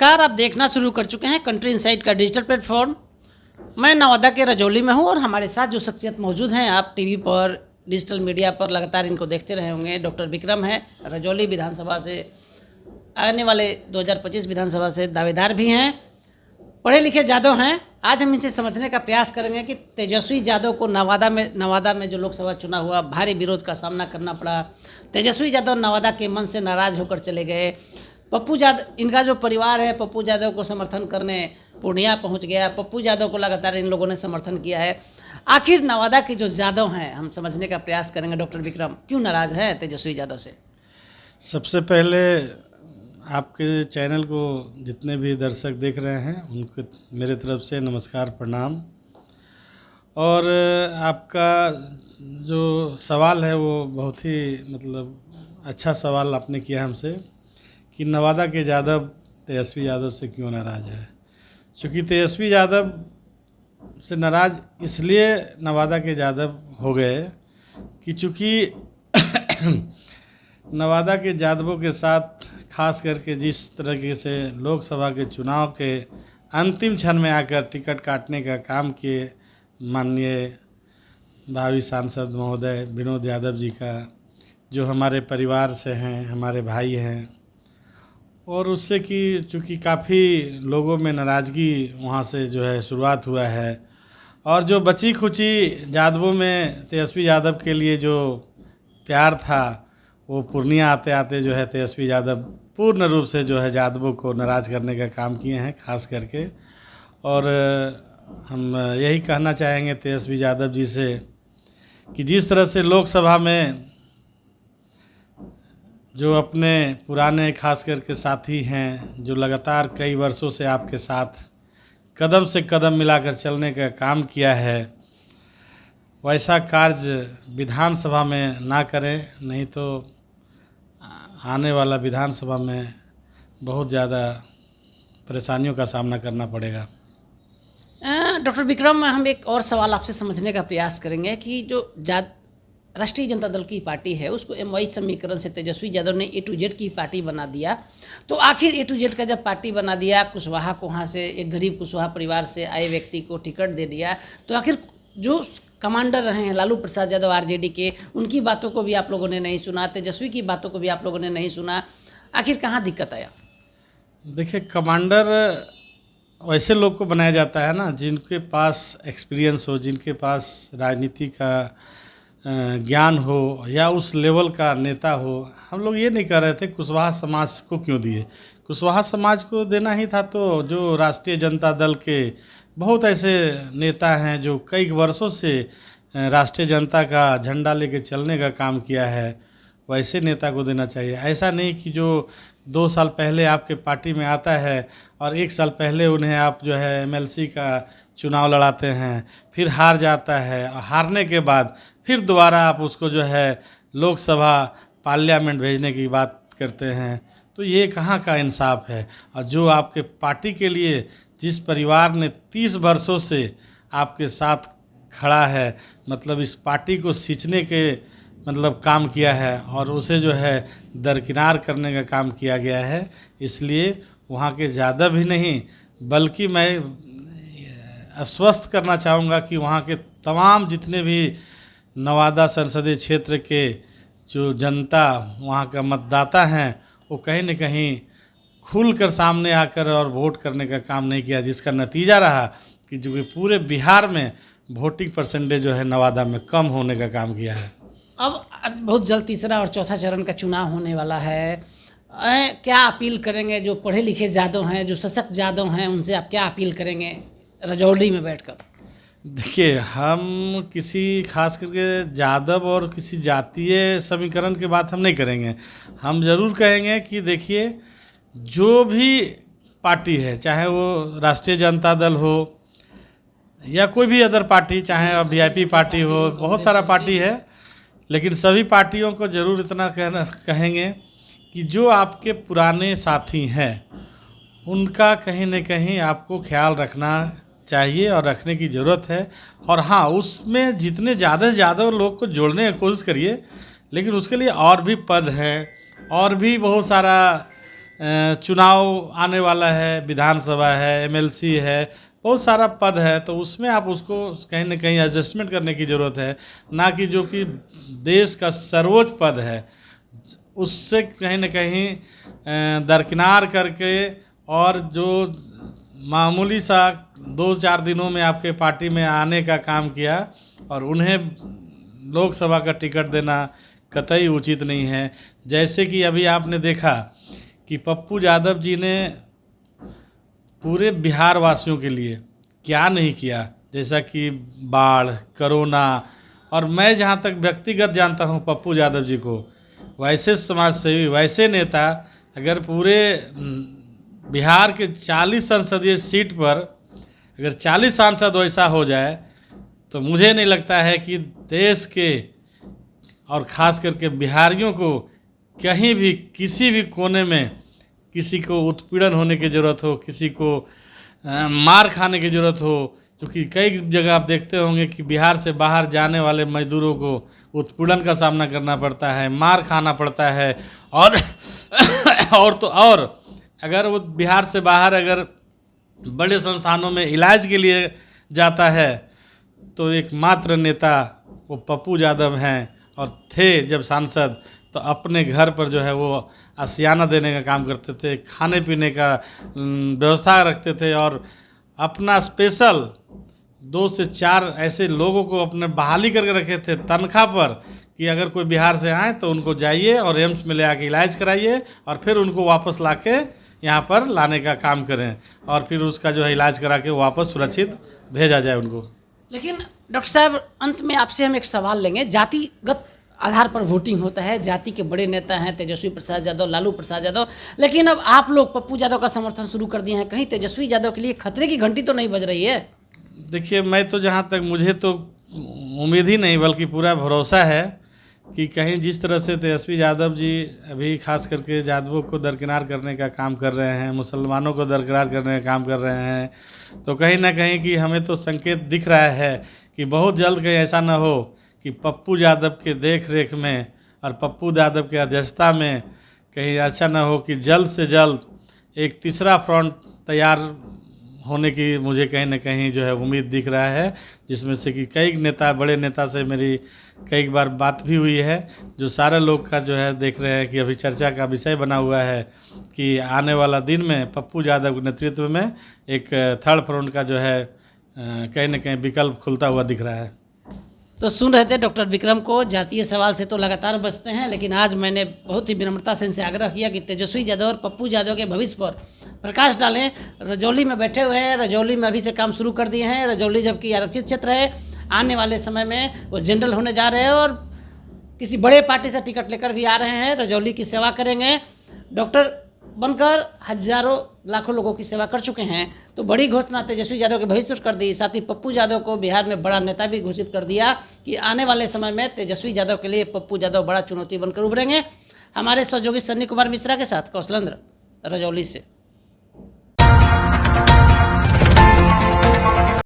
नमस्कार, आप देखना शुरू कर चुके हैं कंट्री इनसाइट का डिजिटल प्लेटफॉर्म। मैं नवादा के रजौली में हूं और हमारे साथ जो शख्सियत मौजूद हैं, आप टीवी पर, डिजिटल मीडिया पर लगातार इनको देखते रहे होंगे। डॉक्टर विक्रम हैं, रजौली विधानसभा से आने वाले 2025 विधानसभा से दावेदार भी हैं, पढ़े लिखे यादव हैं। आज हम इनसे समझने का प्रयास करेंगे कि तेजस्वी यादव को नवादा में जो लोकसभा चुनाव हुआ, भारी विरोध का सामना करना पड़ा। तेजस्वी यादव नवादा के मन से नाराज होकर चले गए। पप्पू यादव, इनका जो परिवार है, पप्पू यादव को समर्थन करने पूर्णिया पहुंच गया। पप्पू यादव को लगातार इन लोगों ने समर्थन किया है। आखिर नवादा के जो यादव हैं, हम समझने का प्रयास करेंगे। डॉक्टर विक्रम, क्यों नाराज हैं तेजस्वी यादव से? सबसे पहले आपके चैनल को जितने भी दर्शक देख रहे हैं उनको मेरे तरफ से नमस्कार, प्रणाम। और आपका जो सवाल है वो बहुत ही अच्छा सवाल आपने किया हमसे कि नवादा के यादव तेजस्वी यादव से क्यों नाराज़ है। चूँकि तेजस्वी यादव से नाराज़ इसलिए नवादा के यादव हो गए कि चूँकि नवादा के यादवों के साथ खास करके जिस तरीके से लोकसभा के चुनाव के अंतिम क्षण में आकर टिकट काटने का काम किए माननीय भावी सांसद महोदय विनोद यादव जी का, जो हमारे परिवार से हैं, हमारे भाई हैं, और उससे कि चूँकि काफ़ी लोगों में नाराज़गी वहाँ से जो है शुरुआत हुआ है। और जो बची खुची यादवों में तेजस्वी यादव के लिए जो प्यार था, वो पूर्णिया आते आते जो है तेजस्वी यादव पूर्ण रूप से जो है यादवों को नाराज़ करने का काम किए हैं खास करके। और हम यही कहना चाहेंगे तेजस्वी यादव जी से कि जिस तरह से लोकसभा में जो अपने पुराने खास करके साथी हैं, जो लगातार कई वर्षों से आपके साथ कदम से कदम मिलाकर चलने का काम किया है, वैसा कार्य विधानसभा में ना करें, नहीं तो आने वाला विधानसभा में बहुत ज़्यादा परेशानियों का सामना करना पड़ेगा। डॉक्टर विक्रम, हम एक और सवाल आपसे समझने का प्रयास करेंगे कि जो राष्ट्रीय जनता दल की पार्टी है, उसको एमवाई समीकरण से तेजस्वी यादव ने A to Z की पार्टी बना दिया। तो आखिर A to Z का जब पार्टी बना दिया, कुशवाहा को वहाँ से एक गरीब कुशवाहा परिवार से आए व्यक्ति को टिकट दे दिया, तो आखिर जो कमांडर रहे हैं लालू प्रसाद यादव आरजेडी के, उनकी बातों को भी आप लोगों ने नहीं सुना, तेजस्वी की बातों को भी आप लोगों ने नहीं सुना। आखिर कहाँ दिक्कत आया? देखिए, कमांडर वैसे लोग को बनाया जाता है ना जिनके पास एक्सपीरियंस हो, जिनके पास राजनीति का ज्ञान हो या उस लेवल का नेता हो। हम लोग ये नहीं कह रहे थे कुशवाहा समाज को क्यों दिए, कुशवाहा समाज को देना ही था तो जो राष्ट्रीय जनता दल के बहुत ऐसे नेता हैं जो कई वर्षों से राष्ट्रीय जनता का झंडा लेके चलने का काम किया है, वैसे नेता को देना चाहिए। ऐसा नहीं कि जो 2 साल पहले आपके पार्टी में आता है और 1 साल पहले उन्हें आप जो है MLC का चुनाव लड़ाते हैं, फिर हार जाता है और हारने के बाद फिर दोबारा आप उसको जो है लोकसभा पार्लियामेंट भेजने की बात करते हैं, तो ये कहाँ का इंसाफ है। और जो आपके पार्टी के लिए जिस परिवार ने 30 वर्षों से आपके साथ खड़ा है, मतलब इस पार्टी को सींचने के काम किया है और उसे जो है दरकिनार करने का काम किया गया है, इसलिए वहाँ के ज़्यादा भी नहीं बल्कि मैं आश्वस्त करना चाहूँगा कि वहाँ के तमाम जितने भी नवादा संसदीय क्षेत्र के जो जनता, वहाँ का मतदाता हैं, वो कहीं न कहीं खुलकर सामने आकर और वोट करने का काम नहीं किया, जिसका नतीजा रहा कि जो पूरे बिहार में वोटिंग परसेंटेज जो है नवादा में कम होने का काम किया है। अब बहुत जल्द तीसरा और चौथा चरण का चुनाव होने वाला है। क्या अपील करेंगे जो पढ़े लिखे यादव हैं, जो सशक्त यादव हैं, उनसे आप क्या अपील करेंगे रजौली में बैठकर? देखिए, हम किसी खास करके यादव और किसी जातीय समीकरण की बात हम नहीं करेंगे। हम ज़रूर कहेंगे कि देखिए, जो भी पार्टी है, चाहे वो राष्ट्रीय जनता दल हो या कोई भी अदर पार्टी, चाहे VIP पार्टी हो, बहुत सारा पार्टी है, लेकिन सभी पार्टियों को ज़रूर इतना कहेंगे कि जो आपके पुराने साथी हैं उनका कहीं न कहीं आपको ख्याल रखना चाहिए और रखने की ज़रूरत है। और हाँ, उसमें जितने ज़्यादा से ज़्यादा लोग को जोड़ने की कोशिश करिए, लेकिन उसके लिए और भी पद हैं और भी बहुत सारा चुनाव आने वाला है, विधानसभा है, एमएलसी है, बहुत सारा पद है, तो उसमें आप उसको कहीं ना कहीं एडजस्टमेंट करने की ज़रूरत है, ना कि जो कि देश का सर्वोच्च पद है उससे कहीं ना कहीं दरकिनार करके, और जो मामूली सा 2-4 दिनों में आपके पार्टी में आने का काम किया और उन्हें लोकसभा का टिकट देना कतई उचित नहीं है। जैसे कि अभी आपने देखा कि पप्पू यादव जी ने पूरे बिहार वासियों के लिए क्या नहीं किया, जैसा कि बाढ़, कोरोना, और मैं जहाँ तक व्यक्तिगत जानता हूँ पप्पू यादव जी को, वैसे समाज सेवी, वैसे नेता अगर पूरे बिहार के 40 संसदीय सीट पर अगर 40 सांसद वैसा हो जाए तो मुझे नहीं लगता है कि देश के और ख़ास करके बिहारियों को कहीं भी किसी भी कोने में किसी को उत्पीड़न होने की ज़रूरत हो, किसी को मार खाने की ज़रूरत हो, क्योंकि कई जगह आप देखते होंगे कि बिहार से बाहर जाने वाले मजदूरों को उत्पीड़न का सामना करना पड़ता है, मार खाना पड़ता है, और अगर वो बिहार से बाहर अगर बड़े संस्थानों में इलाज के लिए जाता है तो एकमात्र नेता वो पप्पू यादव हैं, और थे जब सांसद तो अपने घर पर जो है वो आशियाना देने का काम करते थे, खाने पीने का व्यवस्था रखते थे, और अपना स्पेशल 2 से 4 ऐसे लोगों को अपने बहाली करके रखे थे तनख्वाह पर कि अगर कोई बिहार से आए तो उनको जाइए और एम्स में ले आके इलाज कराइए और फिर उनको वापस लाके यहाँ पर लाने का काम करें, और फिर उसका जो है इलाज करा के वापस सुरक्षित भेजा जाए उनको। लेकिन डॉक्टर साहब, अंत में आपसे हम एक सवाल लेंगे। जातिगत आधार पर वोटिंग होता है, जाति के बड़े नेता हैं तेजस्वी प्रसाद यादव, लालू प्रसाद यादव, लेकिन अब आप लोग पप्पू यादव का समर्थन शुरू कर दिए हैं, कहीं तेजस्वी यादव के लिए खतरे की घंटी तो नहीं बज रही है? देखिए, मैं तो जहाँ तक मुझे तो उम्मीद ही नहीं बल्कि पूरा भरोसा है कि कहीं जिस तरह से तेजस्वी यादव जी अभी खास करके यादवों को दरकिनार करने का काम कर रहे हैं, मुसलमानों को दरकिनार करने का काम कर रहे हैं, तो कहीं ना कहीं कि हमें तो संकेत दिख रहा है कि बहुत जल्द कहीं ऐसा ना हो कि पप्पू यादव के देख रेख में और पप्पू यादव के अध्यक्षता में कहीं ऐसा ना हो कि जल्द से जल्द एक तीसरा फ्रंट तैयार होने की मुझे कहीं ना कहीं जो है उम्मीद दिख रहा है, जिसमें से कि कई नेता, बड़े नेता से मेरी कई बार बात भी हुई है, जो सारे लोग का जो है देख रहे हैं कि अभी चर्चा का विषय बना हुआ है कि आने वाला दिन में पप्पू यादव के नेतृत्व में एक थर्ड फ्रंट का जो है कहीं ना कहीं विकल्प खुलता हुआ दिख रहा है। तो सुन रहे थे डॉक्टर विक्रम को। जातीय सवाल से तो लगातार बचते हैं, लेकिन आज मैंने बहुत ही विनम्रता से इनसे आग्रह किया कि तेजस्वी यादव और पप्पू यादव के भविष्य पर प्रकाश डालें। रजौली में बैठे हुए हैं, रजौली में अभी से काम शुरू कर दिए हैं। रजौली जबकि आरक्षित क्षेत्र है, आने वाले समय में वो जनरल होने जा रहे हैं और किसी बड़े पार्टी से टिकट लेकर भी आ रहे हैं, रजौली की सेवा करेंगे। डॉक्टर बनकर हजारों लाखों लोगों की सेवा कर चुके हैं, तो बड़ी घोषणा तेजस्वी यादव के भविष्य पर कर दी। साथ ही पप्पू यादव को बिहार में बड़ा नेता भी घोषित कर दिया कि आने वाले समय में तेजस्वी यादव के लिए पप्पू यादव बड़ा चुनौती बनकर उभरेंगे। हमारे सहयोगी सन्नी कुमार मिश्रा के साथ कौशलेंद्र, रजौली से।